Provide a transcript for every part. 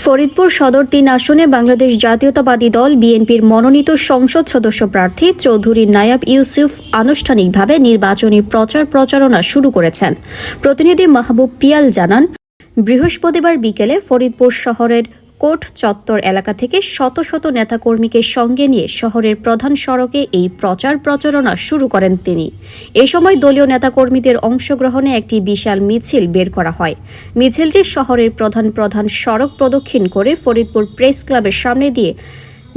ফরিদপুর সদর ৩ আসনে বাংলাদেশ জাতীয়তাবাদী দল বিএনপির মনোনীত সংসদ সদস্য প্রার্থী চৌধুরী নায়াব ইউসুফ আনুষ্ঠানিকভাবে নির্বাচনী প্রচারণা শুরু করেছেন। প্রতিনিধি মাহবুব পিয়াল জানান, বৃহস্পতিবার বিকেলে ফরিদপুর শহরের কোর্ট চত্বর এলাকা থেকে শত শত নেতাকর্মীকে সঙ্গে নিয়ে শহরের প্রধান সড়কে এই প্রচারণা শুরু করেন তিনি। এ সময় দলীয় নেতাকর্মীদের অংশগ্রহণে একটি বিশাল মিছিল বের করা হয়। মিছিলটি শহরের প্রধান সড়ক প্রদক্ষিণ করে ফরিদপুর প্রেস ক্লাবের সামনে দিয়ে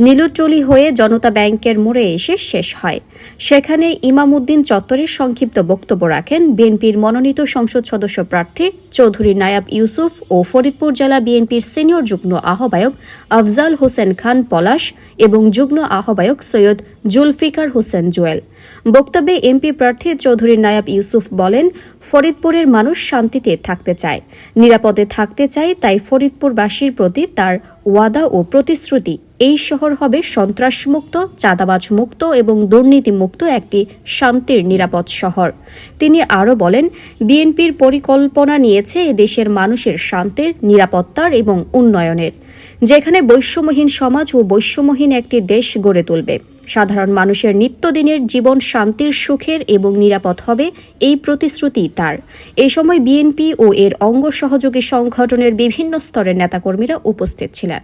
নীলুটলি হয়ে জনতা ব্যাংকের মোড়ে এসে শেষ হয়। সেখানে ইমামউদ্দিন চত্বরে সংক্ষিপ্ত বক্তব্য রাখেন বিএনপির মনোনীত সংসদ সদস্য প্রার্থী চৌধুরী নায়াব ইউসুফ ও ফরিদপুর জেলা বিএনপির সিনিয়র যুগ্ম আহ্বায়ক আফজাল হোসেন খান পলাশ এবং যুগ্ম আহ্বায়ক সৈয়দ জুলফিকার হোসেন জুয়েল। বক্তব্যে এমপি প্রার্থী চৌধুরী নায়াব ইউসুফ বলেন, ফরিদপুরের মানুষ শান্তিতে থাকতে চায়, নিরাপদে থাকতে চায়। তাই ফরিদপুরবাসীর প্রতি তার ওয়াদা ও প্রতিশ্রুতি, এই শহর হবে সন্ত্রাসমুক্ত, চাঁদাবাজ মুক্ত এবং দুর্নীতিমুক্ত একটি শান্তির নিরাপদ শহর। তিনি আরও বলেন, বিএনপির পরিকল্পনা নিয়েছে এদেশের মানুষের শান্তির, নিরাপত্তার এবং উন্নয়নের, যেখানে বৈষম্যহীন সমাজ ও বৈষম্যহীন একটি দেশ গড়ে তুলবে। সাধারণ মানুষের নিত্যদিনের জীবন শান্তির, সুখের এবং নিরাপদ হবে, এই প্রতিশ্রুতি তার। এই সময় বিএনপি ও এর অঙ্গ সহযোগী সংগঠনের বিভিন্ন স্তরের নেতাকর্মীরা উপস্থিত ছিলেন।